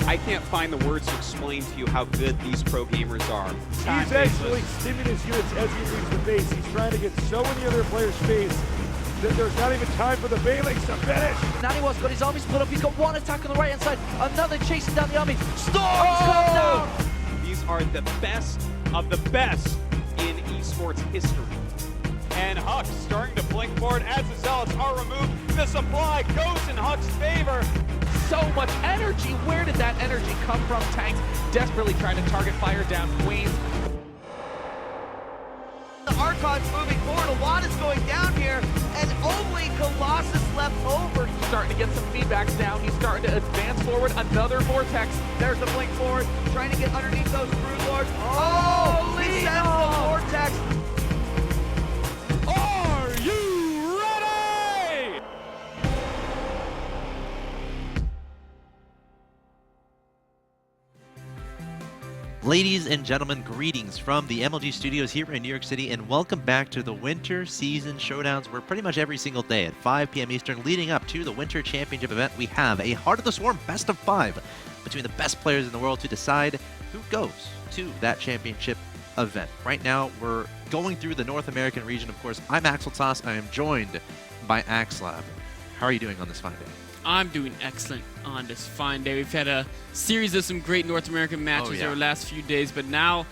I can't find the words to explain to you how good these pro gamers are. He's actually stimming his units as he leaves the base. He's trying to get so many other players' space that there's not even time for the Fenix to finish. Naniwa's got his army split up. He's got one attack on the right-hand side. Another chasing down the army. Storm's coming down. These are the best of the best in esports history. And Huck starting to blink forward as the Zealots are removed. The supply goes in Huck's favor. So much energy. Where did that energy come from? Tanks desperately trying to target fire down Queens. The Archon's moving forward. A lot is going down here, and only Colossus left over. He's starting to get some feedbacks down. He's starting to advance forward. Another vortex. There's the blink forward, trying to get underneath those Brood Lords. Oh, he sends the vortex. Are you ready? Ladies and gentlemen, greetings from the MLG studios here in New York City, and welcome back to the Winter Season Showdowns, where pretty much every single day at 5 p.m. Eastern, leading up to the Winter Championship event, we have a Heart of the Swarm best of 5 between the best players in the world to decide who goes to that championship event. Right now, we're going through the North American region, of course. I'm axeltoss. I am joined by axslav. How are you doing on this fine day? I'm doing excellent on this fine day. We've had a series of some great North American matches over the last few days, but now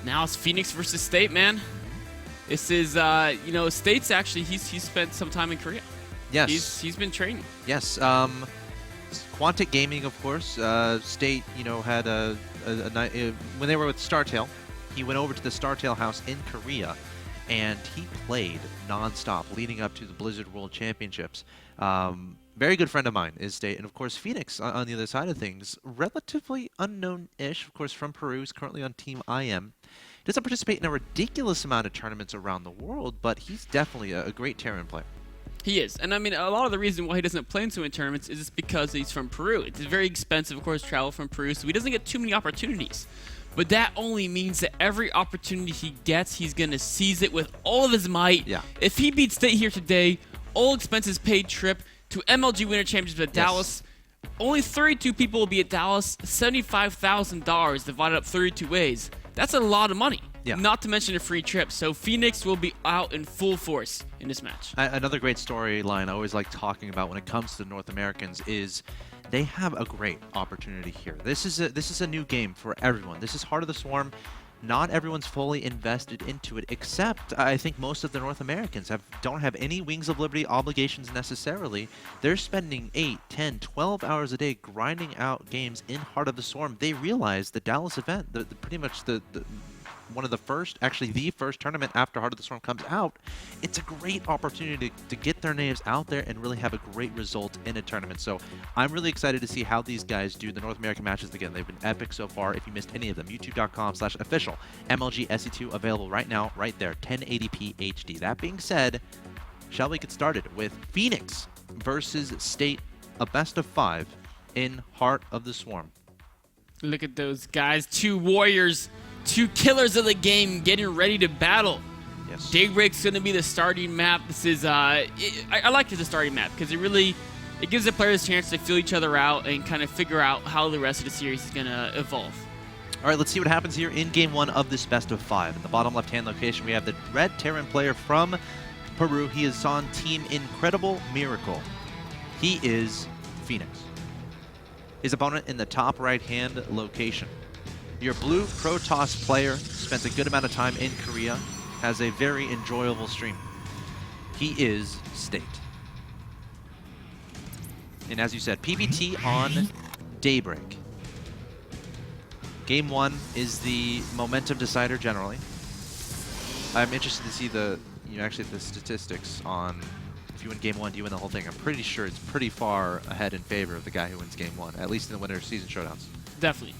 it's Fenix versus State, man. This is, you know, State's actually, he's spent some time in Korea. Yes. He's been training. Yes. Quantic Gaming, of course. State, you know, had when they were with StarTale, he went over to the StarTale house in Korea, and he played non-stop leading up to the Blizzard World Championships. Very good friend of mine is State, and of course Fenix on the other side of things, relatively unknown-ish, of course from Peru, is currently on Team IM. Doesn't participate in a ridiculous amount of tournaments around the world, but he's definitely a great Terran player. He is, and I mean, a lot of the reason why he doesn't play in so many tournaments is just because he's from Peru. It's very expensive, of course, to travel from Peru, so he doesn't get too many opportunities. But that only means that every opportunity he gets, he's going to seize it with all of his might. Yeah. If he beats State here today, all expenses paid trip to MLG Winter Championship at Dallas. Only 32 people will be at Dallas. $75,000 divided up 32 ways. That's a lot of money. Yeah. Not to mention a free trip. So Fenix will be out in full force in this match. Another great storyline I always like talking about when it comes to the North Americans is they have a great opportunity here. This is a new game for everyone. This is Heart of the Swarm. Not everyone's fully invested into it, except I think most of the North Americans don't have any Wings of Liberty obligations necessarily. They're spending 8, 10, 12 hours a day grinding out games in Heart of the Swarm. They realize the Dallas event, pretty much one of the first, actually the first tournament after Heart of the Storm comes out, it's a great opportunity to get their names out there and really have a great result in a tournament. So I'm really excited to see how these guys do the North American matches. Again, they've been epic so far. If you missed any of them, youtube.com/official MLG SE2 available right now, right there, 1080p HD. That being said, shall we get started with Fenix versus State, a best of 5 in Heart of the Swarm. Look at those guys, 2 warriors, 2 killers of the game getting ready to battle. Yes. Daybreak's going to be the starting map. This is, I like it as a starting map because it gives the players a chance to feel each other out and kind of figure out how the rest of the series is going to evolve. All right, let's see what happens here in Game 1 of this best of 5. In the bottom left-hand location, we have the red Terran player from Peru. He is on Team Incredible Miracle. He is Fenix. His opponent in the top right-hand location. Your blue Protoss player spent a good amount of time in Korea, has a very enjoyable stream. He is State. And as you said, PBT on Daybreak. Game 1 is the momentum decider generally. I'm interested to see the statistics on if you win Game 1, do you win the whole thing. I'm pretty sure it's pretty far ahead in favor of the guy who wins Game 1, at least in the Winter Season Showdowns. Definitely.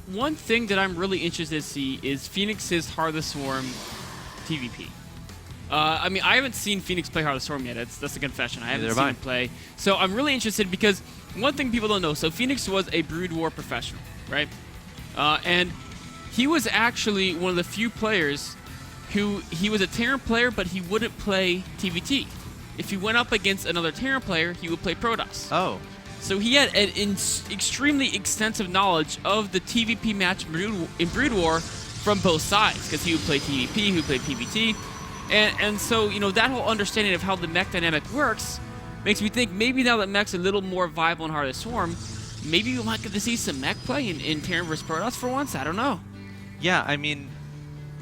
One thing that I'm really interested to see is Fenix's Heart of the Swarm PvP. I mean, I haven't seen Fenix play Heart of the Swarm yet. That's a confession. I haven't seen him play. So I'm really interested because one thing people don't know, so Fenix was a Brood War professional, right? And he was actually one of the few players who, he was a Terran player, but he wouldn't play TVT. If he went up against another Terran player, he would play Protoss. Oh. So he had an extremely extensive knowledge of the TVP match in Brood War from both sides, because he would play TVP, he would play PvT, and so, you know, that whole understanding of how the mech dynamic works makes me think maybe now that mech's a little more viable in Heart of the Swarm, maybe we might get to see some mech play in Terran vs. Protoss for once. I don't know. Yeah, I mean,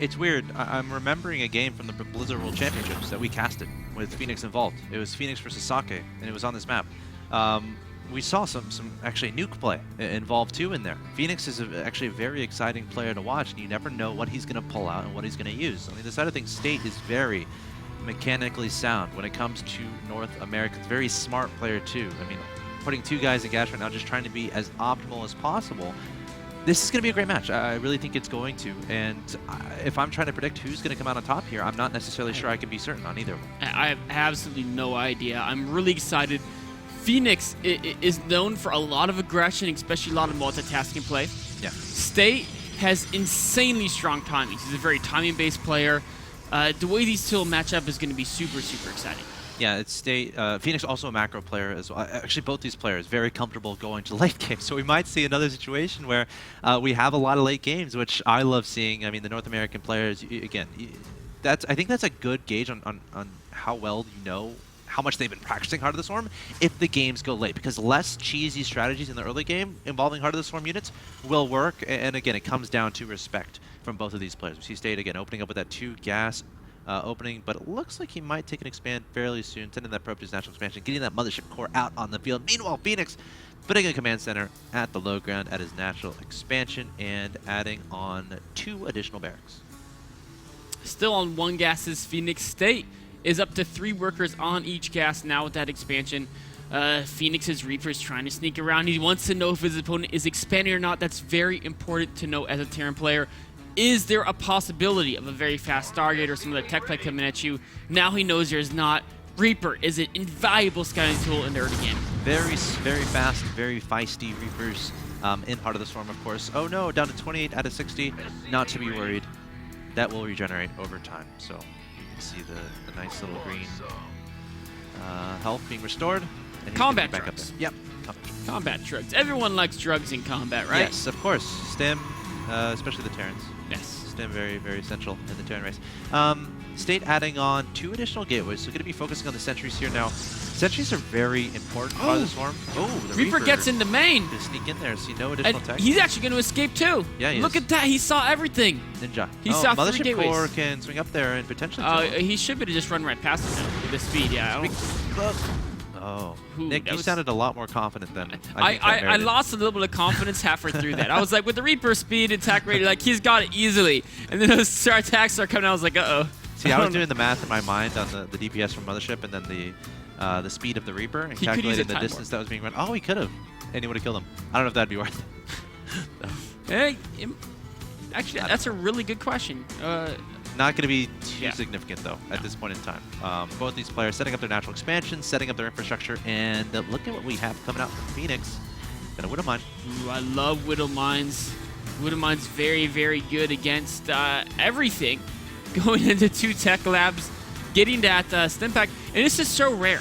it's weird. I'm remembering a game from the Blizzard World Championships that we casted with Fenix involved. It was Fenix versus Sake, and it was on this map. We saw some actually nuke play involved too in there. Fenix is actually a very exciting player to watch, and you never know what he's going to pull out and what he's going to use. I mean, the side of things, State is very mechanically sound when it comes to North Americans. Very smart player too. I mean, putting 2 guys in gas right now, just trying to be as optimal as possible. This is going to be a great match. I really think it's going to. And if I'm trying to predict who's going to come out on top here, I'm not necessarily sure I can be certain on either of them. I have absolutely no idea. I'm really excited. Phoenix is known for a lot of aggression, especially a lot of multitasking play. Yeah. State has insanely strong timing. He's a very timing-based player. The way these two match up is going to be super, super exciting. Yeah, it's State. Fenix also a macro player as well. Actually, both these players very comfortable going to late game. So we might see another situation where we have a lot of late games, which I love seeing. I mean, the North American players, again, I think that's a good gauge on how well you know how much they've been practicing Heart of the Swarm if the games go late, because less cheesy strategies in the early game involving Heart of the Swarm units will work. And again, it comes down to respect from both of these players. We see State again opening up with that 2 gas opening, but it looks like he might take an expand fairly soon, sending that probe to his natural expansion, getting that mothership core out on the field. Meanwhile, Fenix putting a command center at the low ground at his natural expansion and adding on 2 additional barracks. Still on 1 gases, Phoenix. State is up to 3 workers on each gas now with that expansion. Phoenix's Reaper is trying to sneak around. He wants to know if his opponent is expanding or not. That's very important to know as a Terran player. Is there a possibility of a very fast Stargate or some of the tech play coming at you? Now he knows there's not. Reaper is an invaluable scouting tool in the early game. Very, very fast, very feisty Reapers in Heart of the Swarm, of course. Oh no, down to 28 out of 60. Not to be worried. That will regenerate over time. So you can see the nice little green health being restored. And combat back drugs. Up there. Yep. Combat drugs. Everyone likes drugs in combat, right? Yes, of course. Stem, especially the Terrans. Yes. Stem very, very essential in the Terran race. State adding on 2 additional gateways, so going to be focusing on the sentries here now. Sentries are very important part of the Swarm. Oh, the Reaper gets into main. To sneak in there, see no additional tech. He's actually going to escape too. Yeah, he Look is. at that. He saw everything. Ninja. He saw 3 Mothership gateways. Core can swing up there and potentially... He should be to just run right past him now with the speed. Yeah. Oh, Ooh, Nick, you sounded a lot more confident than I lost a little bit of confidence halfway through that. I was like, with the Reaper speed attack rate, like he's got it easily. And then those attacks start coming out. I was like, uh-oh. See, I was doing the math in my mind on the DPS from Mothership and then the speed of the Reaper and calculating the distance that was being run. Oh, he could have, and he would have killed him. I don't know if that'd be worth it. Hey, actually, that's a really good question. Not going to be too significant, though, at this point in time. Both these players setting up their natural expansion, setting up their infrastructure, and look at what we have coming out from Phoenix. Got a Widow Mine. Ooh, I love Widow Mines. Widow Mine's very, very good against everything. Going into 2 tech labs, getting that stim pack, and this is so rare.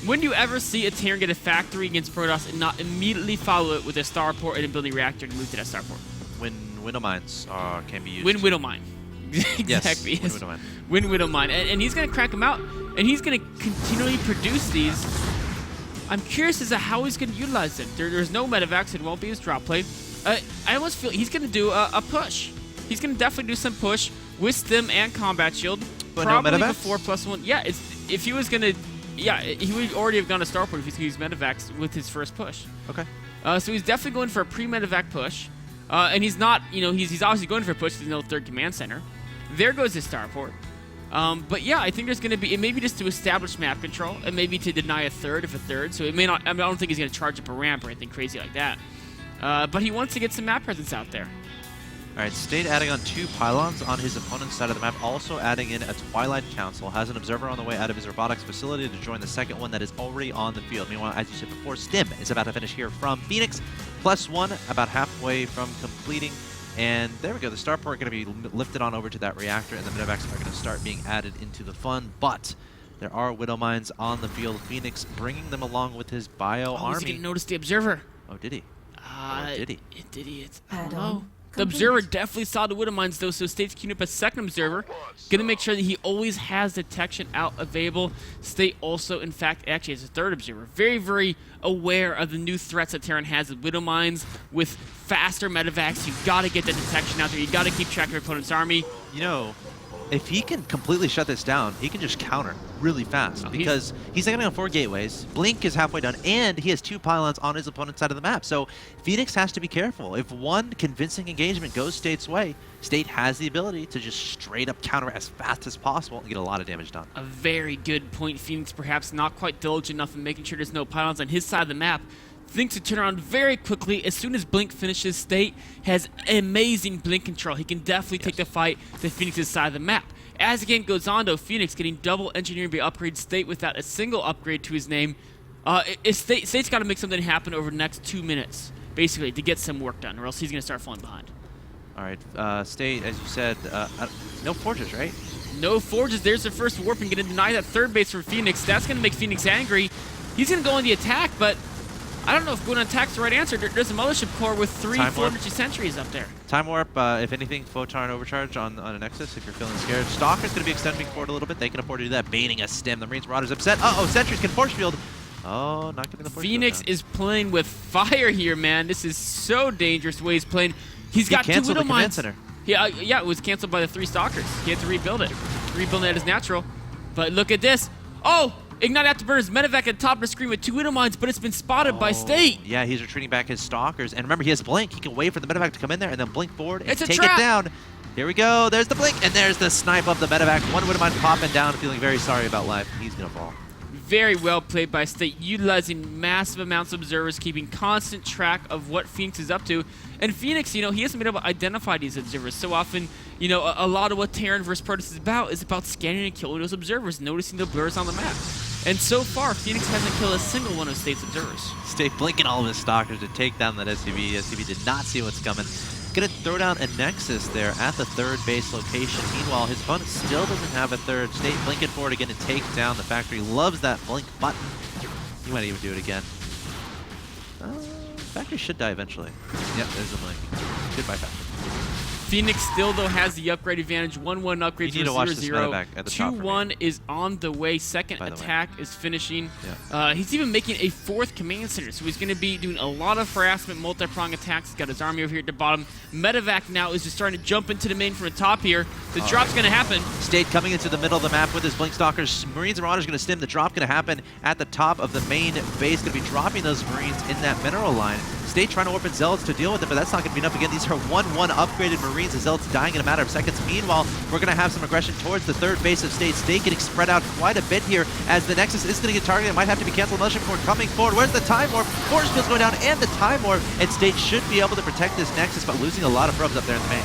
When do you ever see a Terran get a factory against Protoss and not immediately follow it with a starport and a building reactor to move to that starport? When Widow Mines can be used. Win Widow Mine. Exactly. Yes, Win Widow Mine. Win Widow Mine. And he's going to crack them out, and he's going to continually produce these. I'm curious as to how he's going to utilize them. There's no medevacs. It won't be his drop play. I almost feel he's going to do a push. He's going to definitely do some push with stim and combat shield. But probably no medevacs? before +1. Yeah, if he was going to... Yeah, he would already have gone to starport if he's going to use medevacs with his first push. Okay. So he's definitely going for a pre-medevac push. And he's not, he's obviously going for a push. There's no 3rd command center. There goes his starport. But yeah, I think there's going to be, it may be just to establish map control, and maybe to deny a 3rd if a 3rd. So it may not, I don't think he's going to charge up a ramp or anything crazy like that. But he wants to get some map presence out there. All right, State adding on 2 pylons on his opponent's side of the map, also adding in a Twilight Council. Has an observer on the way out of his robotics facility to join the 2nd one that is already on the field. Meanwhile, as you said before, Stim is about to finish here from Phoenix. +1, about halfway from completing. And there we go, the starport going to be lifted on over to that reactor, and the medevacs are going to start being added into the fun. But There are Widow Mines on the field. Fenix bringing them along with his bio Oh, army. he's gonna notice the Observer. Oh, did he? Did he? Did he? I don't Add-on know. The complete. Observer definitely saw the Widow Mines, though, so State's queuing up a second Observer. Gonna make sure that he always has detection out available. State also, in fact, actually has a third Observer. Very, very aware of the new threats that Terran has with Widow Mines, with faster medevacs. You gotta get the detection out there. You gotta keep track of your opponent's army. You know, if he can completely shut this down, he can just counter really fast Oh, because he's going on 4 gateways. Blink is halfway done, and he has 2 pylons on his opponent's side of the map. So Fenix has to be careful. If one convincing engagement goes State's way, State has the ability to just straight up counter as fast as possible and get a lot of damage done. A very good point. Fenix perhaps not quite diligent enough in making sure there's no pylons on his side of the map. Thinks to turn around very quickly as soon as Blink finishes. State has amazing Blink control. He can definitely take the fight to Fenix's side of the map. As the game goes on, though, Fenix getting double engineering by upgrade. State without a single upgrade to his name. State's got to make something happen over the next 2 minutes, basically, to get some work done, or else he's going to start falling behind. All right, State, as you said, no forges, right? No forges. There's the first warp and going to deny that third base for Fenix. That's going to make Fenix angry. He's going to go on the attack, but I don't know if going on attack's the right answer. There's a Mothership Core with 3 Time full warp. energy sentries up there. Time Warp, if anything, Photon Overcharge on a Nexus if you're feeling scared. Stalker's going to be extending forward a little bit. They can afford to do that, baiting a stem. The Marines Marauders upset. Uh-oh, Sentries can force field. Oh, not getting the force Phoenix field is playing with fire here, man. This is so dangerous the way he's playing. He's got 2 canceled Widow the command Mines. center. Yeah, yeah, it was canceled by the 3 Stalkers. He had to rebuild it. Rebuild it as natural. But look at this. Oh! Ignite Afterburners medevac at the top of the screen with 2 Widow Mines, but it's been spotted by State. Yeah, he's retreating back his Stalkers. And remember, he has Blink. He can wait for the medevac to come in there and then blink forward and It's a take trap. it down. Here we go. There's the Blink, and there's the snipe of the medevac. 1 Widow Mine popping down, feeling very sorry about life. He's going to fall. Very well played by State, utilizing massive amounts of observers, keeping constant track of what Phoenix is up to. And Phoenix, you know, he hasn't been able to identify these observers. So often, you know, a lot of what Terran vs. Protoss is about scanning and killing those observers, noticing the blurs on the map. And so far, Phoenix hasn't killed a single one of State's observers. State blinking all of his Stalkers to take down that SCV. SCV did not see what's coming. Gonna throw down a Nexus there at the 3rd base location. Meanwhile, his opponent still doesn't have a 3rd. State blinking forward again to take down the factory. Loves that blink button. He might even do it again. Factory should die eventually. Yep, there's the blink. Goodbye, factory. Phoenix still, though, has the upgrade advantage. 1-1 upgrade You need to watch this medevac at the top for me. 2-1 is on the way. Second By the way. attack is finishing. Yeah. He's even making a 4th command center, so he's going to be doing a lot of harassment, multi-prong attacks. He's got his army over here at the bottom. Medevac now is just starting to jump into the main from the top here. The drop's going to happen. State coming into the middle of the map with his Blink Stalkers. Marines and Marauders going to stem. The drop going to happen at the top of the main base. Going to be dropping those Marines in that mineral line. State trying to warp in Zealots to deal with it, but that's not going to be enough. Again, these are 1-1 upgraded Marines. The Zealots dying in a matter of seconds. Meanwhile, we're going to have some aggression towards the 3rd base of State. State getting spread out quite a bit here as the Nexus is going to get targeted. It might have to be canceled. Mothership Core coming forward. Where's the Time Warp? Force Field's going down and the Time Warp. And State should be able to protect this Nexus, but losing a lot of probes up there in the main.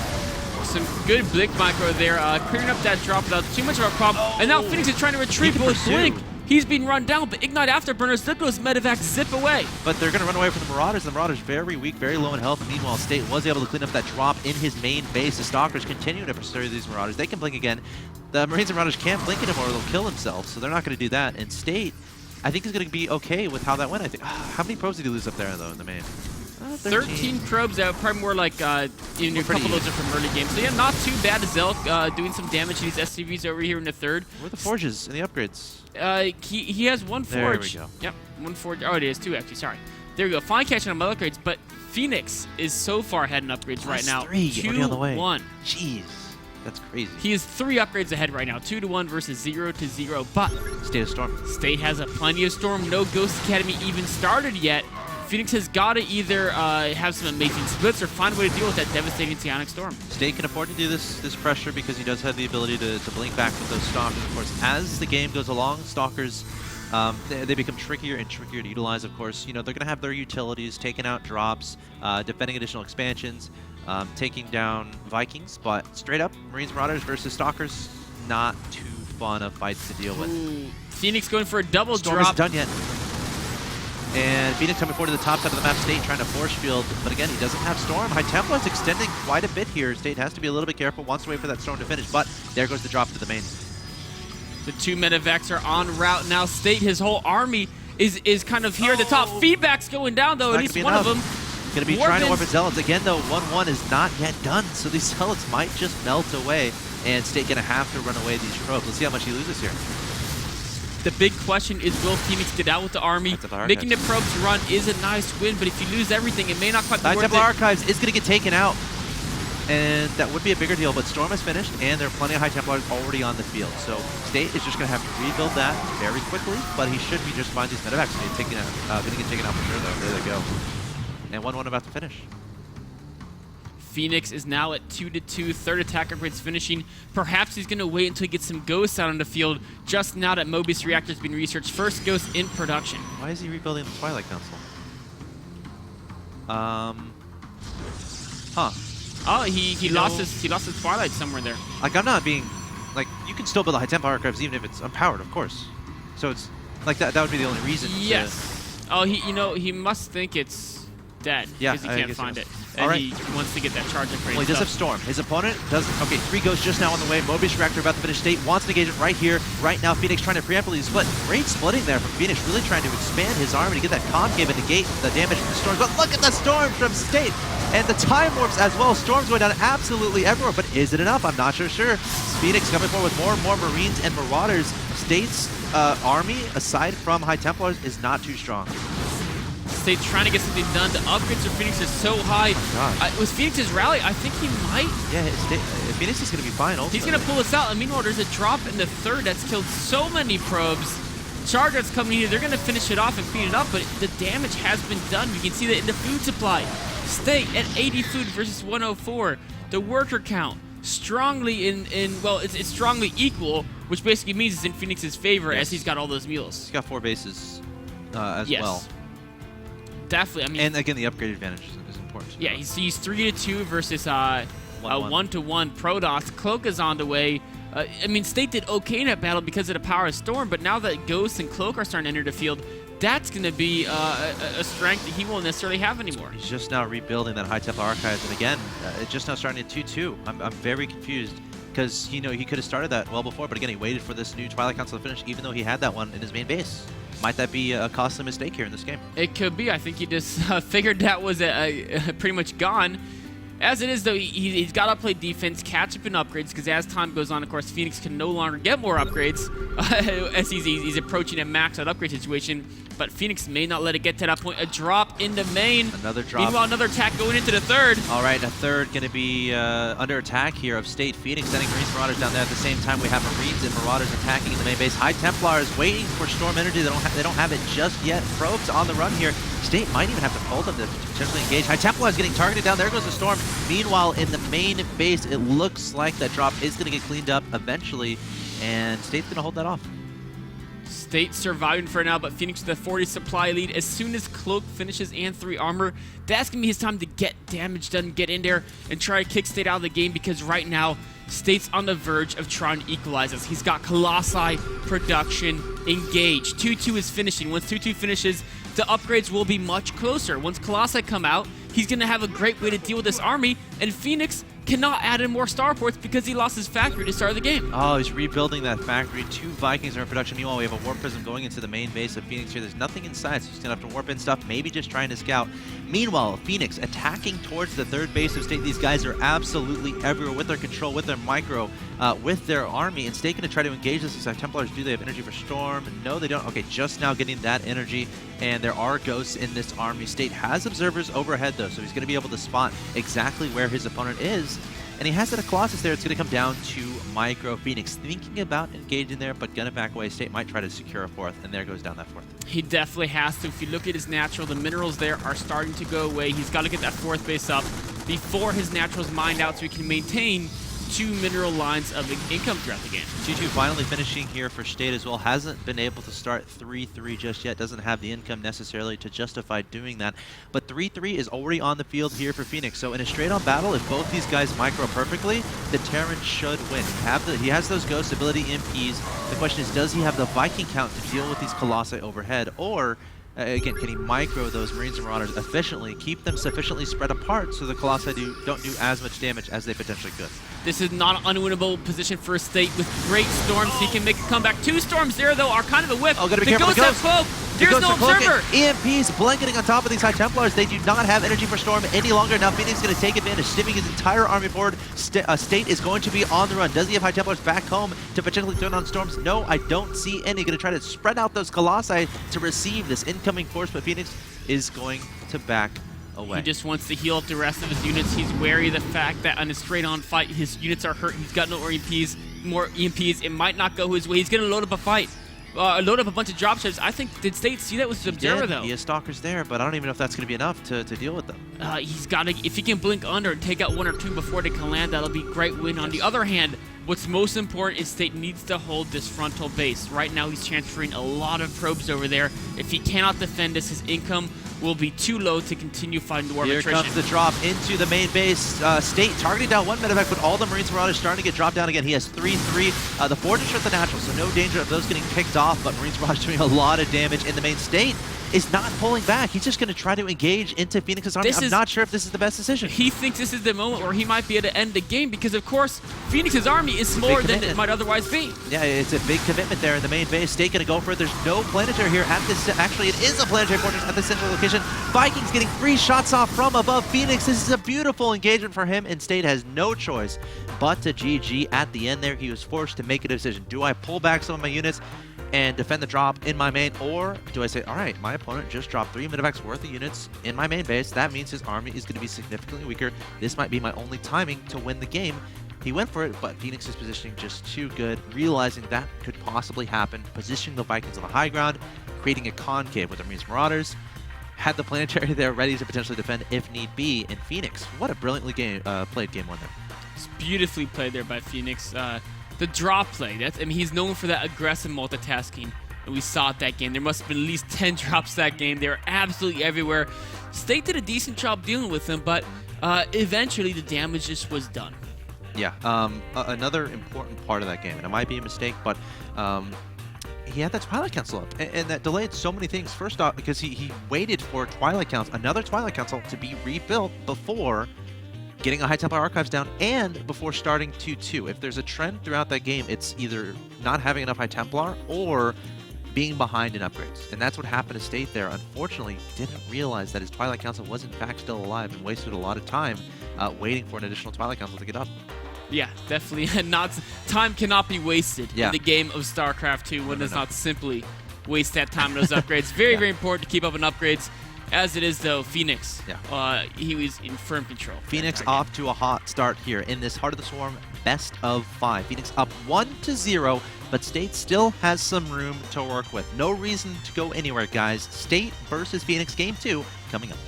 Some good Blink micro there, clearing up that drop without too much of a problem. And now Phoenix is trying to retreat, He but can with Blink, pursue. he's being run down. But Ignite Afterburners, look at those medevacs zip away. But they're going to run away from the Marauders. The Marauders very weak, very low in health. Meanwhile, State was able to clean up that drop in his main base. The Stalkers continue to pursue these Marauders. They can blink again. The Marines and Marauders can't blink anymore or they'll kill themselves, so they're not going to do that. And State, I think, is going to be okay with how that went. I think. How many probes did he lose up there, though, in the main? 13 probes out, probably more like a couple of those are from early games. So yeah, not too bad. Zealot doing some damage to these SCVs over here in the 3rd. Where are the forges and the upgrades? He has 1 forge. There we go. Yep, 1 forge. Oh, it is 2 actually. Sorry. There we go. Fine catching on my upgrades, but Phoenix is so far ahead in upgrades right now. 3 already on the way. 2-1. Jeez, that's crazy. He is 3 upgrades ahead right now. 2-1 versus 0-0. But State of Storm. State has a plenty of storm. No Ghost Academy even started yet. Phoenix has got to either have some amazing splits or find a way to deal with that devastating Psionic Storm. State can afford to do this pressure because he does have the ability to blink back with those Stalkers. Of course, as the game goes along, Stalkers, they become trickier and trickier to utilize, of course. You know, they're going to have their utilities, taking out drops, defending additional expansions, taking down Vikings, but straight up, Marines Marauders versus Stalkers, not too fun of fights to deal with. Ooh. Phoenix going for a double Storm drop. isn't done yet. And Phoenix coming forward to the top side of the map. State trying to force field, but again, he doesn't have Storm. High Templar is extending quite a bit here. State has to be a little bit careful, wants to wait for that Storm to finish, but there goes the drop to the main. The 2 Medivacs are en route now. State, his whole army is kind of here at the top. Feedback's going down, though. At least one of them. Going to be trying to warp Zealots. Again, though, 1-1 is not yet done, so these Zealots might just melt away, and State going to have to run away these probes. Let's see how much he loses here. The big question is, will Fenix get out with the army? Making the probes run is a nice win, but if you lose everything, it may not quite be worth it. Templar Archives is going to get taken out, and that would be a bigger deal, but Storm is finished, and there are plenty of High Templars already on the field. So State is just going to have to rebuild that very quickly, but he should be just fine. These Medivacs going to get taken out for sure, though. There they go. And 1-1 about to finish. Fenix is now at 2-2. Third attack upgrade's finishing. Perhaps he's going to wait until he gets some ghosts out on the field just now that Mobius Reactor's been researched. First ghost in production. Why is he rebuilding the Twilight Council? Oh, he lost his Twilight somewhere there. Like, I'm not being... Like, you can still build a High Temple Archives even if it's unpowered, of course. So it's... Like, that would be the only reason. Yes. Oh, he must think it's dead because he can't find it. And he wants to get that charge upgrade. Well, he does have Storm. His opponent does... Okay, 3 ghosts just now on the way. Mobius Reactor about to finish. State wants to engage it right here. Right now, Fenix trying to preemptively split. Great splitting there from Fenix, really trying to expand his army to get that concave and negate the damage from the Storms. But look at the Storm from State! And the Time Warps as well. Storms going down absolutely everywhere. But is it enough? I'm not sure. Phoenix coming forward with more and more Marines and Marauders. State's army, aside from High Templars, is not too strong. State trying to get something done. The upgrades for Fenix are so high. With Phoenix's rally, I think he might. Yeah, Phoenix is going to be fine. He's going to pull us out. And meanwhile, there's a drop in the third that's killed so many probes. Chargers coming here. They're going to finish it off and clean it up, but the damage has been done. We can see that in the food supply. State at 80 food versus 104. The worker count strongly well, it's strongly equal, which basically means it's in Phoenix's favor as he's got all those mules. He's got 4 bases as well. Definitely. I mean, and again, the upgrade advantage is important. Yeah, he's 3-2 versus 1-1 Protoss. Cloak is on the way. I mean, State did okay in that battle because of the power of Storm, but now that Ghost and Cloak are starting to enter the field, that's going to be a strength that he won't necessarily have anymore. He's just now rebuilding that High Templar Archives, and again, it's just now starting at 2-2. I'm very confused because he could have started that well before, but again, he waited for this new Twilight Council to finish, even though he had that one in his main base. Might that be a costly mistake here in this game? It could be. I think he just figured that was pretty much gone. As it is, though, he's got to play defense, catch up in upgrades, because as time goes on, of course, Fenix can no longer get more upgrades as he's approaching a maxed-out upgrade situation. But Fenix may not let it get to that point. A drop in the main. Another drop. Meanwhile, another attack going into the third. All right, a third going to be under attack here of State. Phoenix sending Marines Marauders down there. At the same time, we have Marines and Marauders attacking in the main base. High Templars waiting for Storm Energy. They don't have it just yet. Probes on the run here. State might even have to fold them to potentially engage. High Templars getting targeted down. There goes the Storm. Meanwhile, in the main base, it looks like that drop is going to get cleaned up eventually, and State's going to hold that off. State surviving for now, but Fenix with a 40 supply lead. As soon as Cloak finishes and 3 armor, that's going to be his time to get damage done, get in there, and try to kick State out of the game, because right now, State's on the verge of trying to equalize us. He's got Colossi production engaged. 2-2 is finishing. Once 2-2 finishes, the upgrades will be much closer. Once Colossi come out, he's going to have a great way to deal with this army, and Fenix cannot add in more starports because he lost his factory to start the game. Oh, he's rebuilding that factory. 2 Vikings are in production. Meanwhile, we have a Warp Prism going into the main base of Phoenix here. There's nothing inside, so he's going to have to warp in stuff, maybe just trying to scout. Meanwhile, Phoenix attacking towards the third base of State. These guys are absolutely everywhere with their control, with their micro, with their army, and State going to try to engage this. These Templars, do they have energy for Storm? No, they don't. Okay, just now getting that energy, and there are ghosts in this army. State has observers overhead, though, so he's going to be able to spot exactly where his opponent is. And he has that a Colossus there. It's going to come down to Micro. Phoenix thinking about engaging there, but gonna back away. State might try to secure a 4th, and there goes down that 4th. He definitely has to. If you look at his natural, the minerals there are starting to go away. He's got to get that 4th base up before his naturals mined out so he can maintain 2 mineral lines of income throughout the game. 2-2 finally finishing here for State as well. Hasn't been able to start 3-3 just yet. Doesn't have the income necessarily to justify doing that. But 3-3 is already on the field here for Phoenix. So in a straight-on battle, if both these guys micro perfectly, the Terran should win. He has those Ghost ability MPs. The question is, does he have the Viking count to deal with these Colossi overhead? Or Again, can he micro those Marines and Marauders efficiently, keep them sufficiently spread apart so the Colossi don't do as much damage as they potentially could? This is not an unwinnable position for State with great storms. He can make a comeback. 2 storms there, though, are kind of a whip. Oh, gotta be the careful. Ghosts have cloak. There's no observer. EMPs blanketing on top of these High Templars. They do not have energy for Storm any longer. Now Phoenix is going to take advantage, stimming his entire army forward. State is going to be on the run. Does he have High Templars back home to potentially turn on Storms? No, I don't see any. Going to try to spread out those Colossi to receive this incoming force, but Phoenix is going to back away. He just wants to heal up the rest of his units. He's wary of the fact that on a straight-on fight, his units are hurt. He's got no more EMPs. It might not go his way. He's going to load up a fight. Load up a bunch of drop ships. I think, did State see that with his observer, though? He has Stalkers there, but I don't even know if that's going to be enough to deal with them. He's got to, if he can blink under and take out 1 or 2 before they can land, that'll be a great win. On the other hand, what's most important is State needs to hold this frontal base. Right now, he's transferring a lot of probes over there. If he cannot defend this, his income will be too low to continue fighting dwarf attrition. Here comes the drop into the main base. State targeting down 1 medevac, but all the Marines and Marauders starting to get dropped down again. He has 3-3. The Fortress are the natural, so no danger of those getting picked off, but Marines and Marauders doing a lot of damage in the main. State is not pulling back. He's just going to try to engage into Phoenix's army. I'm not sure if this is the best decision. He thinks this is the moment where he might be able to end the game because, of course, Phoenix's army is smaller than it might otherwise be. Yeah, it's a big commitment there in the main base. State going to go for it. There's no planetary here at this. Actually, it is a planetary fortress at the central location. Vikings getting 3 shots off from above Phoenix. This is a beautiful engagement for him, and State has no choice but to GG at the end there. He was forced to make a decision. Do I pull back some of my units and defend the drop in my main, or do I say, all right, my opponent just dropped 3 medevacs worth of units in my main base. That means his army is going to be significantly weaker. This might be my only timing to win the game. He went for it, but Phoenix's positioning just too good, realizing that could possibly happen, positioning the Vikings on the high ground, creating a concave with the Marines Marauders, had the planetary there ready to potentially defend if need be, and Phoenix, what a brilliantly played game 1 there. It's beautifully played there by Phoenix. The drop play, he's known for that aggressive multitasking, and we saw it that game. There must have been at least 10 drops that game. They were absolutely everywhere. State did a decent job dealing with them, but eventually the damage just was done. Yeah, another important part of that game, and it might be a mistake, but he had that Twilight Council up, and that delayed so many things. First off, because he waited for another Twilight Council to be rebuilt before getting a High Templar Archives down and before starting 2-2. If there's a trend throughout that game, it's either not having enough High Templar or being behind in upgrades. And that's what happened to State there. Unfortunately, didn't realize that his Twilight Council was in fact still alive and wasted a lot of time waiting for an additional Twilight Council to get up. Yeah, definitely. Time cannot be wasted in the game of StarCraft 2. One does not simply waste that time on those upgrades. Very important to keep up on upgrades. As it is, though, Phoenix, he was in firm control. Phoenix off to a hot start here in this Heart of the Swarm best of 5. Phoenix up 1-0, but State still has some room to work with. No reason to go anywhere, guys. State versus Phoenix Game 2 coming up.